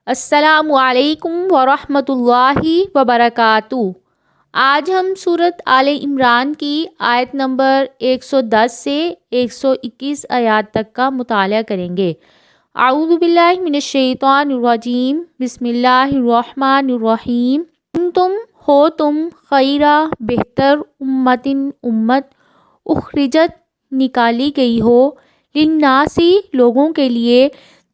السلام علیکم ورحمۃ اللہ وبرکاتہ۔ آج ہم سورۃ آل عمران کی آیت نمبر 110 سے 121 آیات تک کا مطالعہ کریں گے۔ اعوذ باللہ من الشیطان الرجیم، بسم اللہ الرحمن الرحیم۔ تم خیرہ بہتر امت اخرجت نکالی گئی ہو، للناسی لوگوں کے لیے،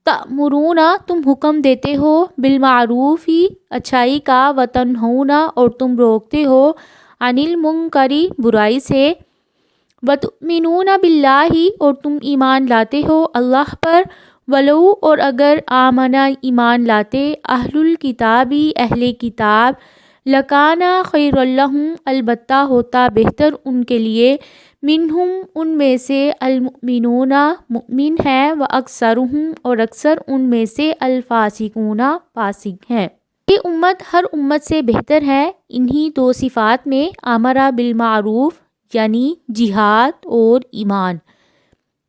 تأمرون تم حکم دیتے ہو، بالمعروف اچھائی کا، وتنہون اور تم روکتے ہو، عن المنکر برائی سے، وتؤمنون باللہ اور تم ایمان لاتے ہو اللہ پر، ولو اور اگر آمنا ایمان لاتے، اہل الکتاب اہل کتاب، لکانا خیر لہم البتہ ہوتا بہتر ان کے لیے، منہم ان میں سے، المؤمنون مؤمن ہیں، واکثرہم اور اکثر ان میں سے، الفاسقون فاسق ہیں۔ یہ امت ہر امت سے بہتر ہے انہی دو صفات میں، امر بالمعروف یعنی جہاد اور ایمان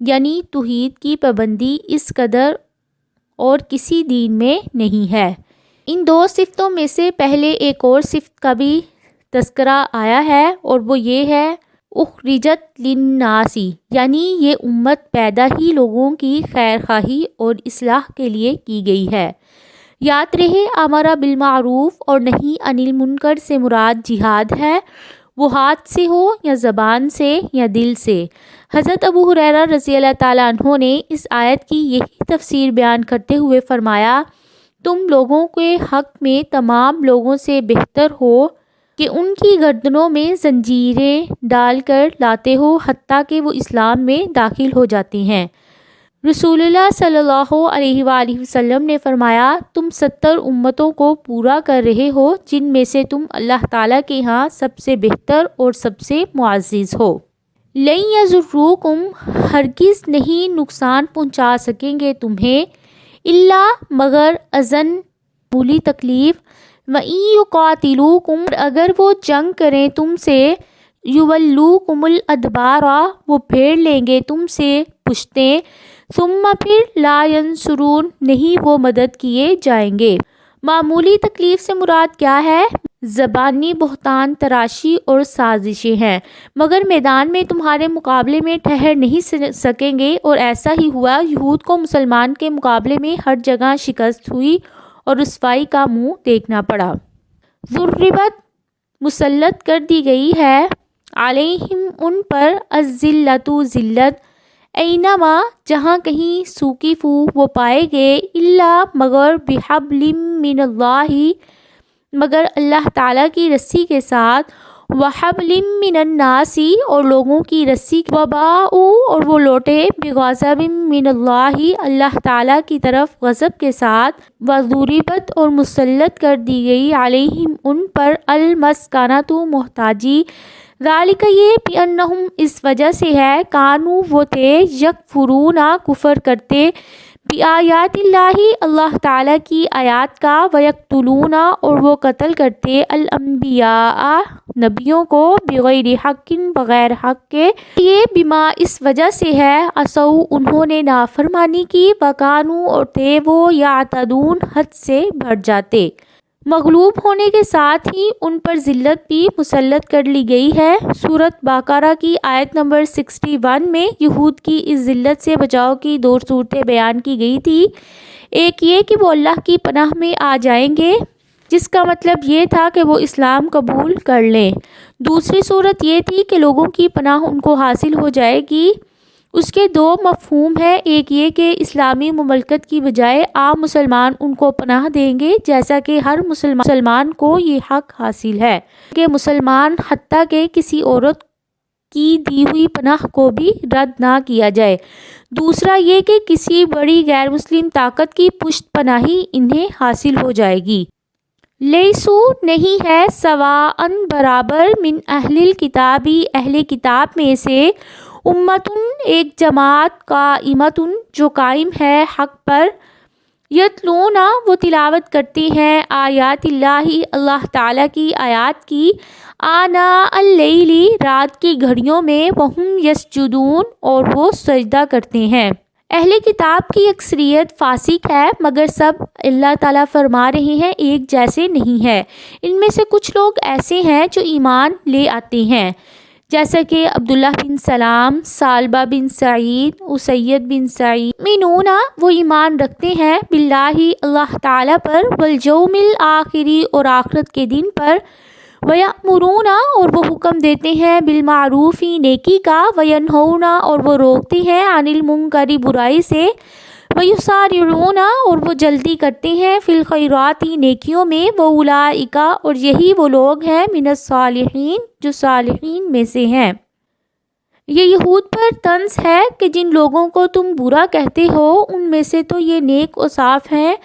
یعنی توحید کی پابندی اس قدر اور کسی دین میں نہیں ہے۔ ان دو صفتوں میں سے پہلے ایک اور صفت کا بھی تذکرہ آیا ہے اور وہ یہ ہے اخرجت للناسی، یعنی یہ امت پیدا ہی لوگوں کی خیر خواہی اور اصلاح کے لیے کی گئی ہے۔ یاد رہے امر بالمعروف اور نہیں عن المنکر سے مراد جہاد ہے، وہ ہاتھ سے ہو یا زبان سے یا دل سے۔ حضرت ابو ہریرہ رضی اللہ تعالیٰ عنہ نے اس آیت کی یہی تفسیر بیان کرتے ہوئے فرمایا، تم لوگوں کے حق میں تمام لوگوں سے بہتر ہو کہ ان کی گردنوں میں زنجیریں ڈال کر لاتے ہو حتیٰ کہ وہ اسلام میں داخل ہو جاتے ہیں۔ رسول اللہ صلی اللہ علیہ وآلہ وسلم نے فرمایا، تم 70 امتوں کو پورا کر رہے ہو جن میں سے تم اللہ تعالیٰ کے ہاں سب سے بہتر اور سب سے معزز ہو۔ لن یضروکم ہرگز نہیں نقصان پہنچا سکیں گے تمہیں، الا مگر اذن معمولی تکلیف، وَإِن یُقَاتِلُوکم اگر وہ جنگ کریں تم سے، یولوکم الادبار وہ پھیر لیں گے تم سے پشتیں، ثم پھر لا ینصرون نہیں وہ مدد کیے جائیں گے۔ معمولی تکلیف سے مراد کیا ہے؟ زبانی بہتان تراشی اور سازشیں ہیں، مگر میدان میں تمہارے مقابلے میں ٹھہر نہیں سکیں گے، اور ایسا ہی ہوا۔ یہود کو مسلمان کے مقابلے میں ہر جگہ شکست ہوئی اور رسوائی کا منہ دیکھنا پڑا۔ ضربت مسلط کر دی گئی ہے، علیہم ان پر، الذلۃ ذلت، اینما جہاں کہیں، ثقفوا وہ پائے گئے، الا مگر بحبل من اللہ مگر اللہ تعالیٰ کی رسی کے ساتھ، وحبل من الناس اور لوگوں کی رسی، وباؤ اور وہ لوٹے، بغضب من اللہ اللہ تعالیٰ کی طرف غضب کے ساتھ، وضربت اور مسلط کر دی گئی، علیہم ان پر، المسکنۃ محتاجی، ذالک یہ بانہم اس وجہ سے ہے، کانوا وہ تھے، یکفرون کفر کرتے، بآیات اللہ اللہ تعالیٰ کی آیات کا، ویقتلون اور وہ قتل کرتے، الانبیاء نبیوں کو، بغیر حق بغیر حق کے، یہ بما اس وجہ سے ہے، عصوا انہوں نے نافرمانی کی، وکانوا اور تھے وہ، یعتدون حد سے بڑھ جاتے۔ مغلوب ہونے کے ساتھ ہی ان پر ذلت بھی مسلط کر لی گئی ہے۔ سورۃ بقرہ کی آیت نمبر 61 میں یہود کی اس ذلت سے بچاؤ کی دو صورتیں بیان کی گئی تھی۔ ایک یہ کہ وہ اللہ کی پناہ میں آ جائیں گے، جس کا مطلب یہ تھا کہ وہ اسلام قبول کر لیں۔ دوسری صورت یہ تھی کہ لوگوں کی پناہ ان کو حاصل ہو جائے گی۔ اس کے دو مفہوم ہیں، ایک یہ کہ اسلامی مملکت کی بجائے عام مسلمان ان کو پناہ دیں گے، جیسا کہ ہر مسلمان کو یہ حق حاصل ہے کہ مسلمان حتیٰ کہ کسی عورت کی دی ہوئی پناہ کو بھی رد نہ کیا جائے۔ دوسرا یہ کہ کسی بڑی غیر مسلم طاقت کی پشت پناہی انہیں حاصل ہو جائے گی۔ لیسو نہیں ہے، سواء برابر، من اہل الکتاب اہل کتاب میں سے، امتن ایک جماعت، قائمتن جو قائم ہے حق پر، یتلون وہ تلاوت کرتے ہیں، آیات اللہ اللہ تعالیٰ کی آیات کی، آناء اللیل رات کی گھڑیوں میں، وہم یسجدون اور وہ سجدہ کرتے ہیں۔ اہل کتاب کی اکثریت فاسق ہے، مگر سب اللہ تعالیٰ فرما رہے ہیں ایک جیسے نہیں ہے۔ ان میں سے کچھ لوگ ایسے ہیں جو ایمان لے آتے ہیں، جیسا کہ عبداللہ بن سلام، ثعلبہ بن سعید، اسید بن سعید۔ مینون، وہ ایمان رکھتے ہیں باللہ اللہ تعالیٰ پر، والیوم الآخر، اور آخرت کے دن پر، ویأمرون، اور وہ حکم دیتے ہیں بالمعروف، نیکی کا، وینہون، اور وہ روکتے ہیں عن المنکر، برائی سے، ویسارعون، اور وہ جلدی کرتے ہیں فی الخیرات، نیکیوں میں، واولئک، اور یہی وہ لوگ ہیں من الصالحین، جو صالحین میں سے ہیں۔ یہ یہود پر طنز ہے کہ جن لوگوں کو تم برا کہتے ہو ان میں سے تو یہ نیک و صاف ہیں،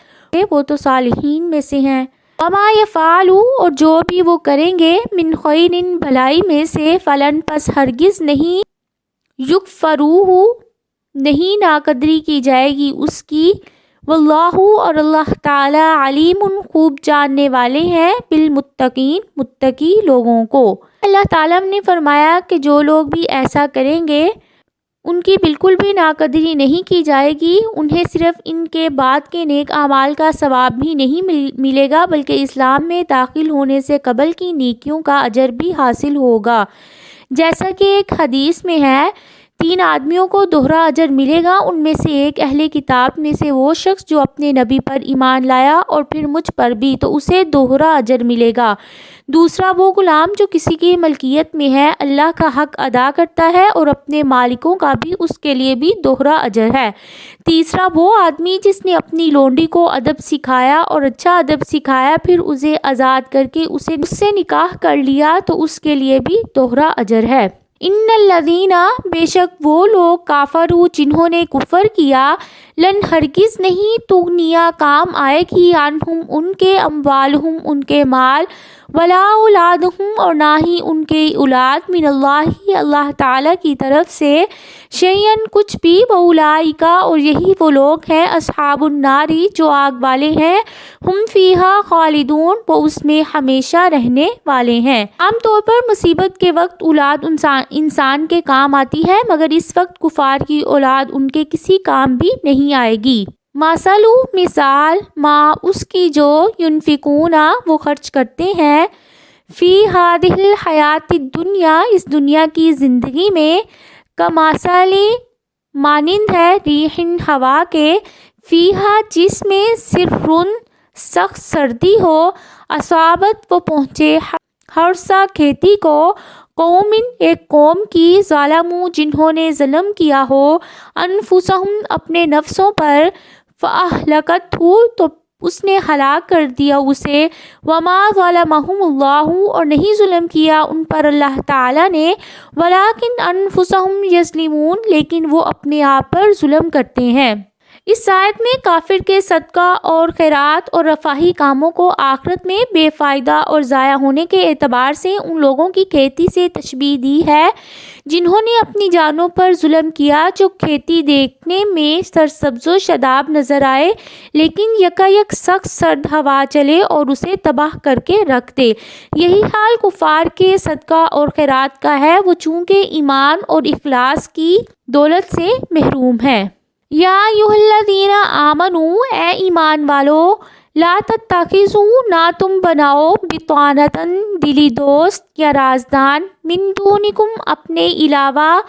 وہ تو صالحین میں سے ہیں۔ وما یفعلوا، اور جو بھی وہ کریں گے، من خیر، بھلائی میں سے، فلن، پس ہرگز نہیں، یکفروہ، نہیں ناقدری کی جائے گی اس کی، واللہ، اور اللہ تعالی، علیم، خوب جاننے والے ہیں، بالمتقین، متقی لوگوں کو۔ اللہ تعالیٰ نے فرمایا کہ جو لوگ بھی ایسا کریں گے ان کی بالکل بھی ناقدری نہیں کی جائے گی، انہیں صرف ان کے بعد کے نیک اعمال کا ثواب بھی نہیں ملے گا بلکہ اسلام میں داخل ہونے سے قبل کی نیکیوں کا اجر بھی حاصل ہوگا۔ جیسا کہ ایک حدیث میں ہے، 3 آدمیوں کو دوہرا اجر ملے گا، ان میں سے ایک اہل کتاب میں سے وہ شخص جو اپنے نبی پر ایمان لایا اور پھر مجھ پر بھی، تو اسے دوہرا اجر ملے گا۔ دوسرا وہ غلام جو کسی کی ملکیت میں ہے، اللہ کا حق ادا کرتا ہے اور اپنے مالکوں کا بھی، اس کے لیے بھی دوہرا اجر ہے۔ تیسرا وہ آدمی جس نے اپنی لونڈی کو ادب سکھایا اور اچھا ادب سکھایا، پھر اسے آزاد کر کے اس سے نکاح کر لیا، تو اس کے لیے بھی دوہرا اجر ہے۔ ان الذین، بے شک وہ لوگ، کافروا، جنہوں نے کفر کیا، لن، ہرگز نہیں، تغنیا، کام آئے گی، عنہم، ان کے، اموالہم، ان کے مال، ولا اولادہم، اور نہ ہی ان کے اولاد، من اللہ، اللہ تعالیٰ کی طرف سے، شیئن، کچھ بھی، واولئک، اور یہی وہ لوگ ہیں، اصحاب النار، جو آگ والے ہیں، ہم فیہا خالدون، وہ اس میں ہمیشہ رہنے والے ہیں۔ عام طور پر مصیبت کے وقت اولاد انسان کے کام آتی ہے، مگر اس وقت کفار کی اولاد ان کے کسی کام بھی نہیں آئے گی۔ مثلو، مثال، ما، اس کی، جو، ینفقون، وہ خرچ کرتے ہیں، فی ہذہ الحیات الدنیا، اس دنیا کی زندگی میں، کمثل، مانند ہے، ریح، ہوا کے، فیہا، جس میں، صرٌ، سخت سردی ہو، اصابت، وہ پہنچے، حرث، کھیتی کو، قوم، ایک قوم کی، ظلموا، جنہوں نے ظلم کیا ہو، انفسہم، اپنے نفسوں پر، فاہلکتہ، تو اس نے ہلاک کر دیا اسے، وما ظلمہم اللہ، اور نہیں ظلم کیا ان پر اللہ تعالیٰ نے، ولکن انفسہم یظلمون، لیکن وہ اپنے آپ پر ظلم کرتے ہیں۔ اس آیت میں کافر کے صدقہ اور خیرات اور رفاہی کاموں کو آخرت میں بے فائدہ اور ضائع ہونے کے اعتبار سے ان لوگوں کی کھیتی سے تشبیہ دی ہے جنہوں نے اپنی جانوں پر ظلم کیا، جو کھیتی دیکھنے میں سرسبز و شاداب نظر آئے، لیکن یکایک سخت سرد ہوا چلے اور اسے تباہ کر کے رکھ دے۔ یہی حال کفار کے صدقہ اور خیرات کا ہے، وہ چونکہ ایمان اور اخلاص کی دولت سے محروم ہیں۔ یا ایھا الذین آمنوا، اے ایمان والو، لا تتخذوا، نہ تم بناؤ، بطانۃ، دلی دوست یا رازدان، من دونکم، اپنے علاوہ،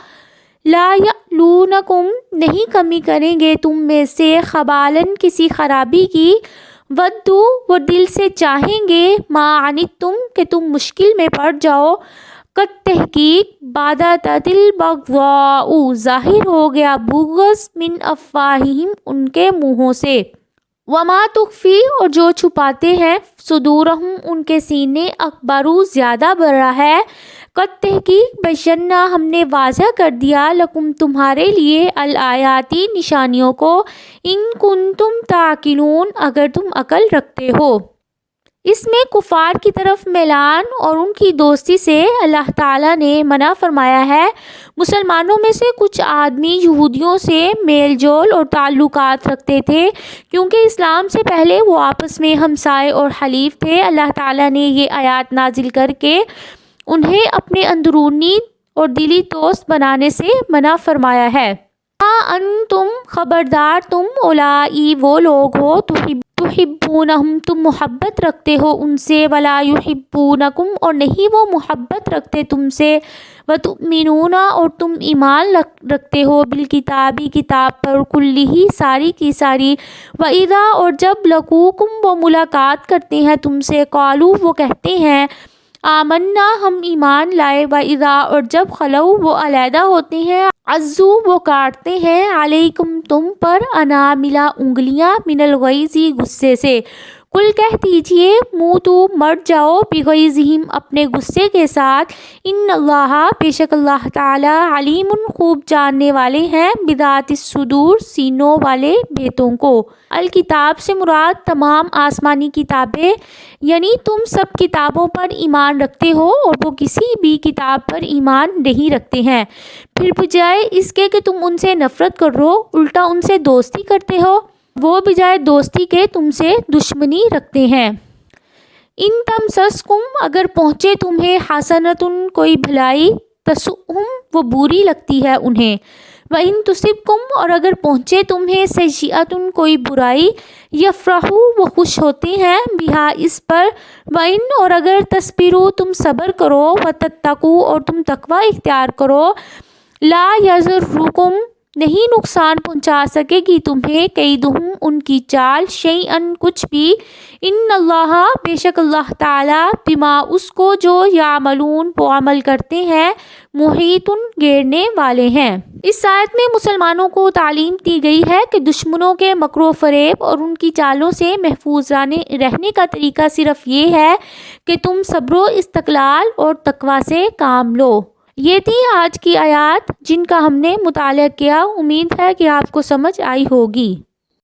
لا یألونکم، نہیں کمی کریں گے تم میں سے، خبالاً، کسی خرابی کی، ودوا، وہ دل سے چاہیں گے، ما عنتم، کہ تم مشکل میں پڑ جاؤ، قد تحقیق، بادت البغضاء، ظاہر ہو گیا بغض، من افواہہم، ان کے منہوں سے، وما تخفی، اور جو چھپاتے ہیں، صدورہم، ان کے سینے، اکبر، زیادہ بڑا ہے، قد تحقیق، بیشنہ، ہم نے واضح کر دیا، لکم، تمہارے لیے، الآیات، نشانیوں کو، ان کنتم تعقلون، اگر تم عقل رکھتے ہو۔ اس میں کفار کی طرف میلان اور ان کی دوستی سے اللہ تعالیٰ نے منع فرمایا ہے۔ مسلمانوں میں سے کچھ آدمی یہودیوں سے میل جول اور تعلقات رکھتے تھے کیونکہ اسلام سے پہلے وہ آپس میں ہمسائے اور حلیف تھے۔ اللہ تعالیٰ نے یہ آیات نازل کر کے انہیں اپنے اندرونی اور دلی دوست بنانے سے منع فرمایا ہے۔ انتم خبردار تم اولائی وہ لوگ ہو تحبونہم تم محبت رکھتے ہو ان سے، ولا یحبونکم اور نہیں وہ محبت رکھتے تم سے، وتؤمنون اور تم ایمان رکھتے ہو بالکتابی کتاب پر، کلہ ساری کی ساری، وَإِذَا اور جب لقوکم وہ ملاقات کرتے ہیں تم سے، قالوا وہ کہتے ہیں آمنا ہم ایمان لائے، وَإِذَا اور جب خلو وہ علیحدہ ہوتے ہیں، عزو وہ کاٹتے ہیں، علیکم تم پر، اناملا انگلیاں، من الغیظ غصے سے، کل کہہ دیجئے موتو مر جاؤ، بغیظہم اپنے غصے کے ساتھ، ان اللہ بے شک اللہ تعالی علیم خوب جاننے والے ہیں، بذات الصدور سینوں والے بھیتوں کو۔ الکتاب سے مراد تمام آسمانی کتابیں، یعنی تم سب کتابوں پر ایمان رکھتے ہو اور وہ کسی بھی کتاب پر ایمان نہیں رکھتے ہیں، پھر بجائے اس کے کہ تم ان سے نفرت کرو الٹا ان سے دوستی کرتے ہو، وہ بجائے دوستی کے تم سے دشمنی رکھتے ہیں۔ ان تمسسکم اگر پہنچے تمہیں حسنۃ کوئی بھلائی، تسؤہم وہ بری لگتی ہے انہیں، وَإِن تُصِبْكُمْ اور اگر پہنچے تمہیں سیئۃ کوئی برائی، یفرحوا وہ خوش ہوتے ہیں، بہا اس پر، وَإِن اور اگر تصبروا تم صبر کرو، وَتَتَّقُوا اور تم تقوی اختیار کرو، لا یضرکم نہیں نقصان پہنچا سکے گی تمہیں، کیدہم ان کی چال، شیئن کچھ بھی، ان اللہ بے شک اللہ تعالی، بما اس کو جو یعملون وہ عمل کرتے ہیں، محیط گھیرنے والے ہیں۔ اس آیت میں مسلمانوں کو تعلیم دی گئی ہے کہ دشمنوں کے مکر و فریب اور ان کی چالوں سے محفوظ رہنے کا طریقہ صرف یہ ہے کہ تم صبر و استقلال اور تقوی سے کام لو۔ یہ تھی آج کی آیات جن کا ہم نے مطالعہ کیا، امید ہے کہ آپ کو سمجھ آئی ہوگی۔